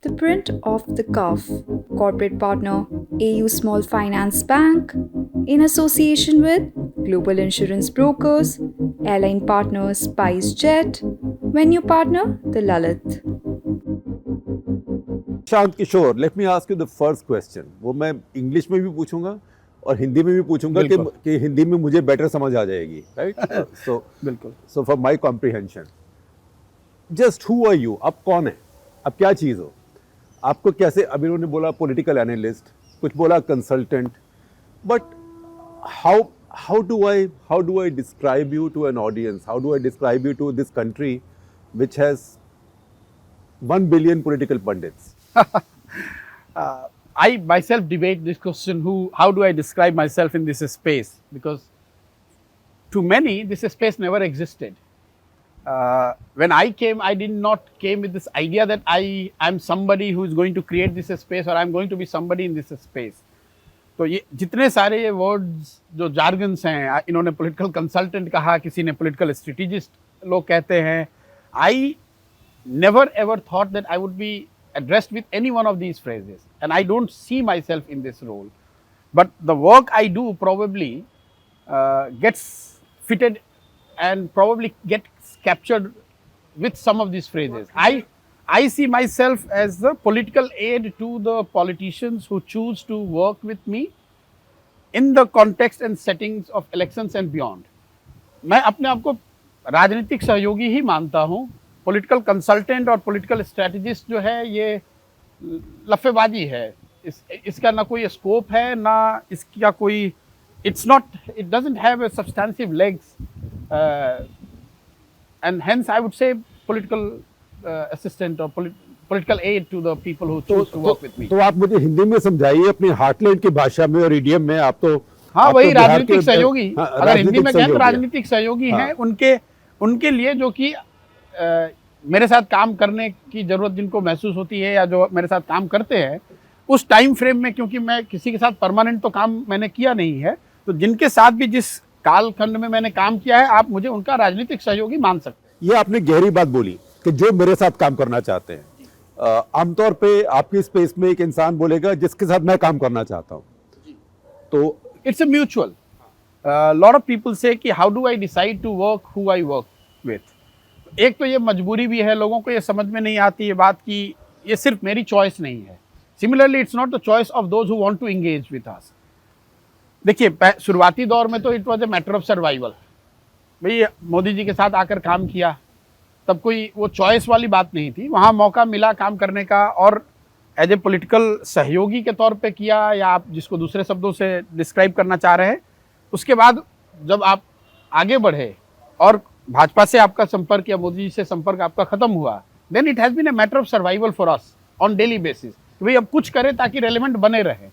The print off the cuff, corporate partner AU Small Finance Bank, in association with global insurance brokers, airline partner SpiceJet, venue partner The Lalit. Prashant Kishor, let me ask you the first question. वो मैं English में भी पूछूंगा और हिंदी में भी पूछूंगा कि हिंदी में मुझे बेटर समझ आ जाएगी, right? So बिल्कुल. So for my comprehension, just who are you? आप कौन है? आप क्या चीज़ हो? आपको कैसे, अभी उन्होंने बोला पॉलिटिकल एनालिस्ट, कुछ बोला consultant, but how do I describe you to an audience? How do I describe you to this country which has 1 billion political pundits? I myself debate this question, how do I describe myself in this space? Because to many, this space never existed. When I came, I did not came with this idea that I am somebody who is going to create this space or I am going to be somebody in this space. तो ये जितने सारे ये words जो jargons हैं, इन्होंने political consultant कहा, किसी ने पॉलिटिकल स्ट्रेटेजिस्ट लोग कहते हैं. I never ever thought that I would be addressed with any one of these phrases, and I don't see myself in this role. But the work I do probably gets fitted and probably gets captured with some of these phrases. I see myself as the political aid to the politicians who choose to work with me in the context and settings of elections and beyond. मैं अपने आप को राजनीतिक सहयोगी ही मानता हूँ. Political consultant और political strategist जो है ये लफेबाजी है. इसका ना कोई स्कोप है, ना इसका कोई, it doesn't have a substantive legs, and hence I would say political assistant or political aid to the people who choose to work with me. तो आप मुझे हिंदी में समझाइए अपनी हार्टलैंड की भाषा में और इडियम में. आप तो हाँ, वही राजनीतिक सहयोगी. हाँ, अगर हिंदी में कहें तो सहयोगी राजनीतिक सहयोगी हैं. उनके लिए जो कि मेरे साथ काम करने की जरूरत जिनको महसूस होती है या जो मेरे साथ काम करते हैं उस टाइम फ्रेम में, क्योंकि मैं किसी के साथ परमानेंट तो काम मैंने किया नहीं है, तो जिनके साथ भी जिस कालखंड में मैंने काम किया है, आप मुझे उनका राजनीतिक सहयोगी मान सकते हैं. ये आपने गहरी बात बोली कि जो मेरे साथ काम करना चाहते हैं. आमतौर पे आपकी स्पेस में एक इंसान बोलेगा जिसके साथ मैं काम करना चाहता हूँ, तो it's a mutual. Lot of people से कि how do I decide to work who I work with. एक तो ये मजबूरी भी है, लोगों को ये समझ में नहीं आती ये बात कि ये सिर्फ मेरी चॉइस नहीं है. Similarly it's not the choice of those who want to engage with us. देखिए, शुरुआती दौर में तो it was a matter of survival. भाई मोदी जी के साथ आकर काम किया, तब कोई वो चॉइस वाली बात नहीं थी. वहाँ मौका मिला काम करने का और एज ए पॉलिटिकल सहयोगी के तौर पे किया, या आप जिसको दूसरे शब्दों से डिस्क्राइब करना चाह रहे हैं. उसके बाद जब आप आगे बढ़े और भाजपा से आपका संपर्क या मोदी जी से संपर्क आपका खत्म हुआ, then it has been a matter of survival for us on daily basis. भाई अब कुछ करें ताकि रेलेवेंट बने रहे.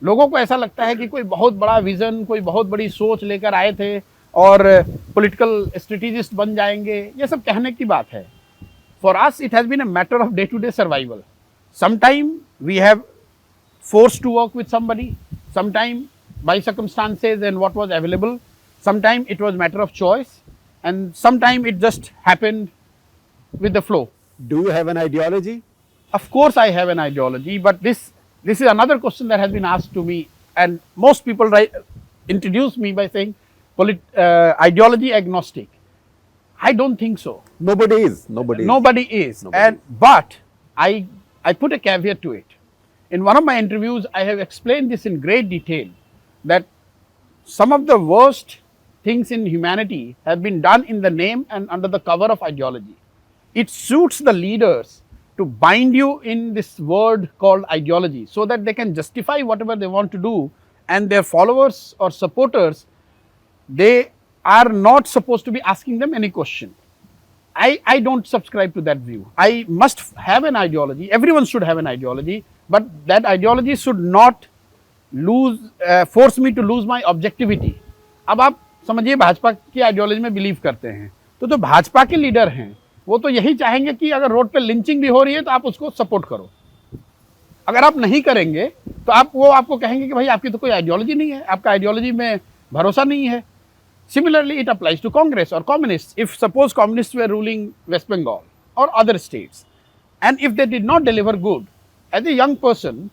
लोगों को ऐसा लगता है कि कोई बहुत बड़ा विजन, कोई बहुत बड़ी सोच लेकर आए थे और पॉलिटिकल स्ट्रेटेजिस्ट बन जाएंगे. ये सब कहने की बात है. For us it has been a matter of day to day survival. Sometime we have forced to work with somebody, sometime by circumstances and what was available, sometime it was matter of choice, and sometime it just happened with the flow. Do you have an ideology? Of course I have an ideology, but this is another question that has been asked to me, and most people introduce me by saying ideology-agnostic. I don't think so. Nobody is. But I put a caveat to it. In one of my interviews, I have explained this in great detail, that some of the worst things in humanity have been done in the name and under the cover of ideology. It suits the leaders to bind you in this word called ideology so that they can justify whatever they want to do, and their followers or supporters, they are not supposed to be asking them any question. I don't subscribe to that view. I must have an ideology. Everyone should have an ideology, but that ideology should not force me to lose my objectivity. अब आप समझिए, भाजपा की ideology में believe करते हैं, तो जो भाजपा के लीडर हैं वो तो यही चाहेंगे कि अगर रोड पे लिंचिंग भी हो रही है तो आप उसको सपोर्ट करो. अगर आप नहीं करेंगे तो आपको कहेंगे कि भाई आपकी तो कोई आइडियोलॉजी नहीं है, आपका आइडियोलॉजी में भरोसा नहीं है. Similarly, it applies to Congress or communists. If suppose communists were ruling West Bengal or other states, And if they did not deliver good, as a young person,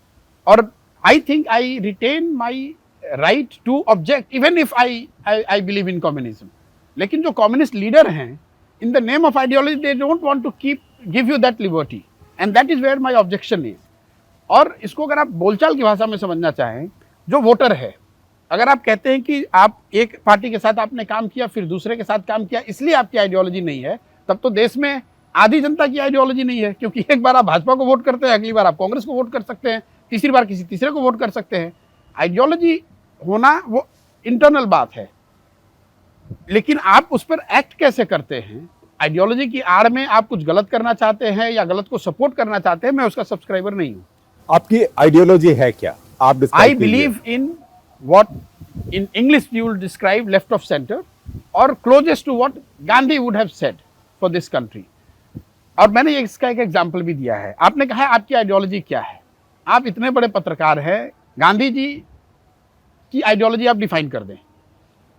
or I think I retain my right to object, even if I believe in communism. लेकिन जो communist leader हैं, in the name of ideology, they don't want to give you that liberty, and that is where my objection is. और इसको अगर आप बोलचाल की भाषा में समझना चाहें, जो वोटर है, अगर आप कहते हैं कि आप एक पार्टी के साथ आपने काम किया, फिर दूसरे के साथ काम किया, इसलिए आपकी आइडियोलॉजी नहीं है, तब तो देश में आधी जनता की आइडियोलॉजी नहीं है, क्योंकि एक बार आप भाजपा को वोट करते हैं, अगली बार आप कांग्रेस को वोट कर सकते हैं, तीसरी बार किसी तीसरे को वोट कर सकते हैं। आइडियोलॉजी होना वो इंटरनल बात है, लेकिन आप उस पर एक्ट कैसे करते हैं, आइडियोलॉजी की आड़ में आप कुछ गलत करना चाहते हैं या गलत को सपोर्ट करना चाहते हैं, मैं उसका सब्सक्राइबर नहीं हूँ। आपकी आइडियोलॉजी है क्या? आप I believe in what in English you will describe left of center or closest to what Gandhi would have said for this country. और मैंने इसका एक एग्जाम्पल भी दिया है। आपने कहा है आपकी आइडियोलॉजी क्या है, आप इतने बड़े पत्रकार हैं, गांधी जी की आइडियोलॉजी आप डिफाइन कर दें।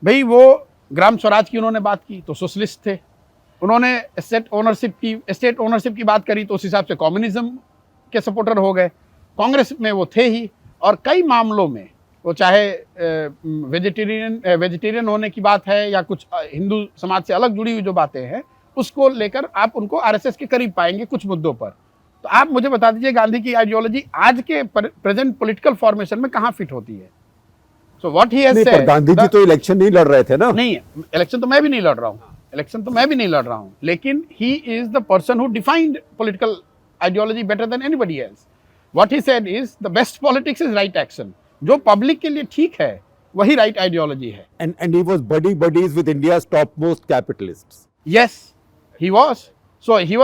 भाई वो ग्राम स्वराज की उन्होंने बात की तो सोशलिस्ट थे, उन्होंने एस्टेट ओनरशिप की बात करी तो उस हिसाब से कम्युनिज्म के सपोर्टर हो गए, कांग्रेस में वो थे ही। और कई मामलों में वो चाहे वेजिटेरियन होने की बात है या कुछ हिंदू समाज से अलग जुड़ी हुई जो बातें हैं, उसको लेकर आप उनको आरएसएस के करीब पाएंगे कुछ मुद्दों पर। तो आप मुझे बता दीजिए गांधी की आइडियोलॉजी आज के प्रेजेंट पॉलिटिकल फॉर्मेशन में कहाँ फिट होती है? So what he has said, Gandhi ji तो इलेक्शन नहीं लड़ रहे थे ना? नहीं, इलेक्शन तो मैं भी नहीं लड़ रहा हूँ, लेकिन he is the person who defined political ideology better than anybody else. What he said is the best politics is right action. जो पब्लिक के लिए ठीक है वही राइट आइडियोलॉजी है। And he was buddies with India's topmost capitalists. Yes, he was. So he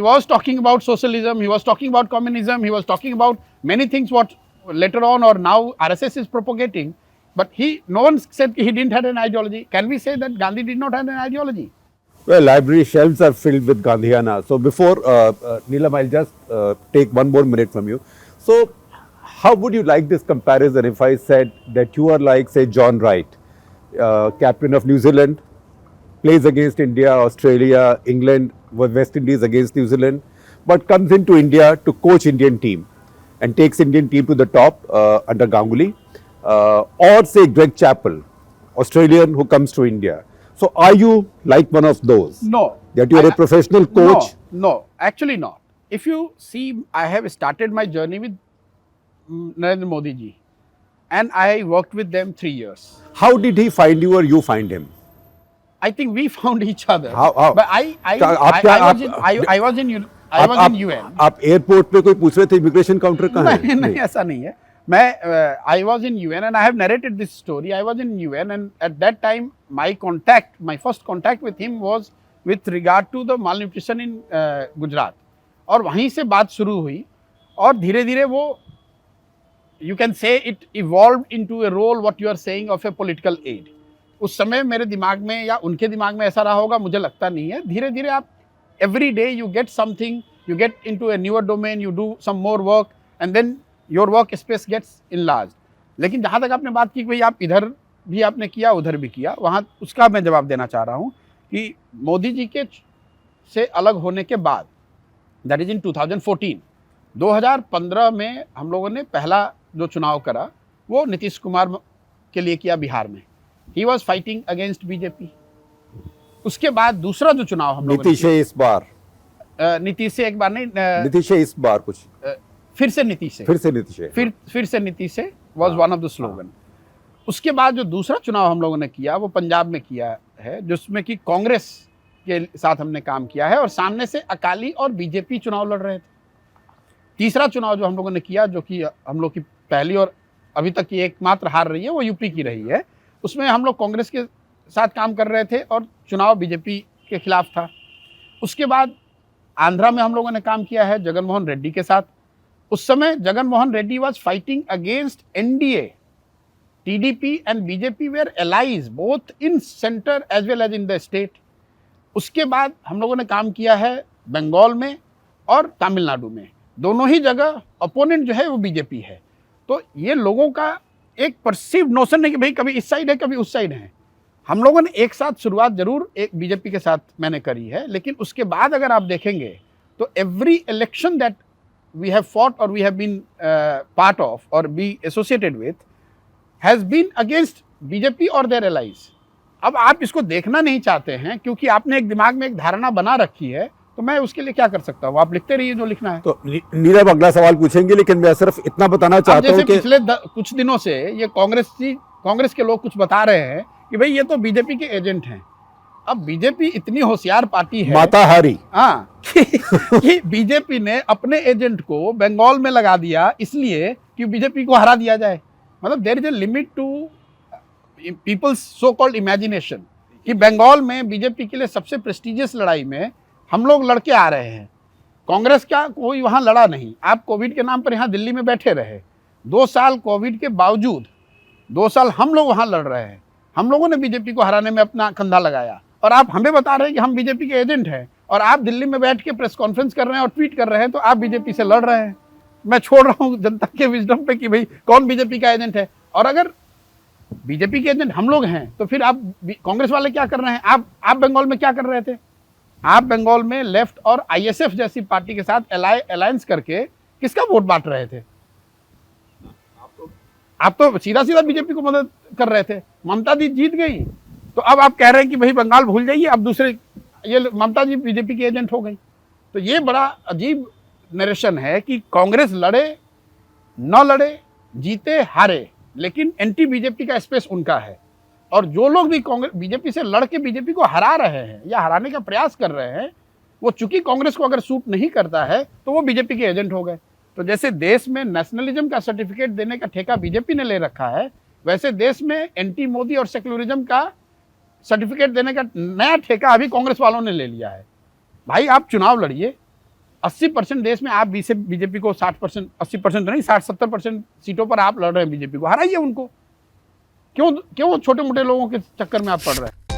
was talking about socialism, he was talking about communism, he was talking about many things what later on or now RSS is propagating, but no one said he didn't have an ideology. Can we say that Gandhi did not have an ideology? Well, library shelves are filled with Gandhiana. So before Neelam, I'll just take one more minute from you. So how would you like this comparison if I said that you are like, say, John Wright, captain of New Zealand, plays against India, Australia, England, West Indies against New Zealand, but comes into India to coach Indian team and takes Indian team to the top under Ganguly, or say Greg Chappell, Australian who comes to India. So are you like one of those? No. That you are a professional coach? No, actually not. If you see, I have started my journey with Narendra Modi ji, and I worked with them 3 years. How did he find you or you find him? I think we found each other. How? But I was in UN. आप airport पे कोई पूछ रहे थे immigration counter कहाँ है? नहीं, ऐसा नहीं है। मैं I was in UN and I have narrated this story. I was in UN and at that time my first contact with him was with regard to the malnutrition in Gujarat. और वहीं से बात शुरू हुई और धीरे धीरे वो you can say it evolved into a role what you are saying of a political aid. उस समय मेरे दिमाग में या उनके दिमाग में ऐसा रहा होगा, मुझे लगता नहीं है। धीरे धीरे आप every day you get something, you get into a newer domain, you do some more work and then your work space gets enlarged. लेकिन जहाँ तक आपने बात की भाई आप इधर भी आपने किया उधर भी किया, वहाँ उसका मैं जवाब देना चाह रहा हूँ कि मोदी जी के से अलग होने के बाद, that is in 2015 में हम लोगों ने पहला जो चुनाव करा वो नीतीश कुमार के लिए किया बिहार में। He was fighting against BJP. उसके बाद दूसरा जो चुनाव हम लोगों ने नीतीश है इस बार, नीतीश से एक बार नहीं, नीतीश है इस बार कुछ फिर से नीतीश से नीतीश से was one of the slogan. उसके बाद जो दूसरा चुनाव हम लोगों ने किया वो पंजाब में किया है, जिसमें कि कांग्रेस के साथ हमने काम किया है और सामने से अकाली और बीजेपी चुनाव लड़ रहे थे। तीसरा चुनाव जो हम लोगों ने किया, जो कि हम लोग की पहली और अभी तक की एकमात्र हार रही है, वो यूपी की रही है। उसमें हम लोग कांग्रेस के साथ काम कर रहे थे और चुनाव बीजेपी के खिलाफ था। उसके बाद आंध्रा में हम लोगों ने काम किया है जगन मोहन रेड्डी के साथ। उस समय Jagan Mohan Reddy was fighting against NDA. TDP and BJP were allies both in centre as well as in the state. उसके बाद हम लोगों ने काम किया है बंगाल में और तमिलनाडु में, दोनों ही जगह अपोनेंट जो है वो बीजेपी है। तो ये लोगों का एक परसीव नोशन है कि भाई कभी इस साइड है कभी उस साइड है। हम लोगों ने एक साथ शुरुआत जरूर एक बीजेपी के साथ मैंने करी है, लेकिन उसके बाद अगर आप देखेंगे तो every election that we have fought और we have been part of or be associated with has been against BJP और देयर एलाइज। अब आप इसको देखना नहीं चाहते हैं क्योंकि आपने एक दिमाग में एक धारणा बना रखी है, तो मैं उसके लिए क्या कर सकता हूँ? आप लिखते रहिए जो लिखना है। तो नीरव अगला सवाल पूछेंगे, लेकिन मैं सिर्फ इतना बताना चाहता हूँ कि पिछले कुछ दिनों से ये कांग्रेस के लोग कुछ बता रहे हैं कि भाई ये तो बीजेपी के एजेंट हैं। अब बीजेपी इतनी होशियार पार्टी है, माताहारी, हाँ, कि बीजेपी ने अपने एजेंट को बंगाल में लगा दिया इसलिए कि बीजेपी को हरा दिया जाए। मतलब there is a limit to people's so called imagination कि बंगाल में बीजेपी के लिए सबसे प्रेस्टिजियस लड़ाई में हम लोग लड़के आ रहे हैं। कांग्रेस क्या कोई वहाँ लड़ा नहीं। आप कोविड के नाम पर यहाँ दिल्ली में बैठे रहे 2 साल, कोविड के बावजूद 2 साल हम लोग वहाँ लड़ रहे हैं। हम लोगों ने बीजेपी को हराने में अपना कंधा लगाया और आप हमें बता रहे हैं कि हम बीजेपी के एजेंट हैं, और आप दिल्ली में बैठ के प्रेस कॉन्फ्रेंस कर रहे हैं और ट्वीट कर रहे हैं, तो आप बीजेपी से लड़ रहे हैं। मैं छोड़ रहा हूँ जनता के विजडम पे कि भाई कौन बीजेपी का एजेंट है। और अगर बीजेपी के एजेंट हम लोग हैं तो फिर आप कांग्रेस वाले क्या कर रहे हैं? आप बंगाल में क्या कर रहे थे? आप बंगाल में लेफ्ट और आईएसएफ जैसी पार्टी के साथ अलायंस करके किसका वोट बांट रहे थे? आप तो सीधा सीधा बीजेपी को मदद कर रहे थे। ममता दी जीत गई तो अब आप कह रहे हैं कि भाई बंगाल भूल जाइए, अब दूसरे ये ममता जी बीजेपी की एजेंट हो गई। तो ये बड़ा अजीब नरेशन है कि कांग्रेस लड़े न लड़े, जीते हारे, लेकिन एंटी बीजेपी का स्पेस उनका है। और जो लोग भी कांग्रेस बीजेपी से लड़ के बीजेपी को हरा रहे हैं या हराने का प्रयास कर रहे हैं, वो चूंकि कांग्रेस को अगर सूट नहीं करता है तो वो बीजेपी के एजेंट हो गए। तो जैसे देश में नेशनलिज्म का सर्टिफिकेट देने का ठेका बीजेपी ने ले रखा है, वैसे देश में एंटी मोदी और सेक्युलरिज्म का सर्टिफिकेट देने का नया ठेका अभी कांग्रेस वालों ने ले लिया है। भाई आप चुनाव लड़िए, 80% देश में आप बीजेपी को 60%, 80% तो नहीं 60-70% सीटों पर आप लड़ रहे हैं बीजेपी को, हराइए उनको। क्यों छोटे मोटे लोगों के चक्कर में आप पड़ रहे हैं?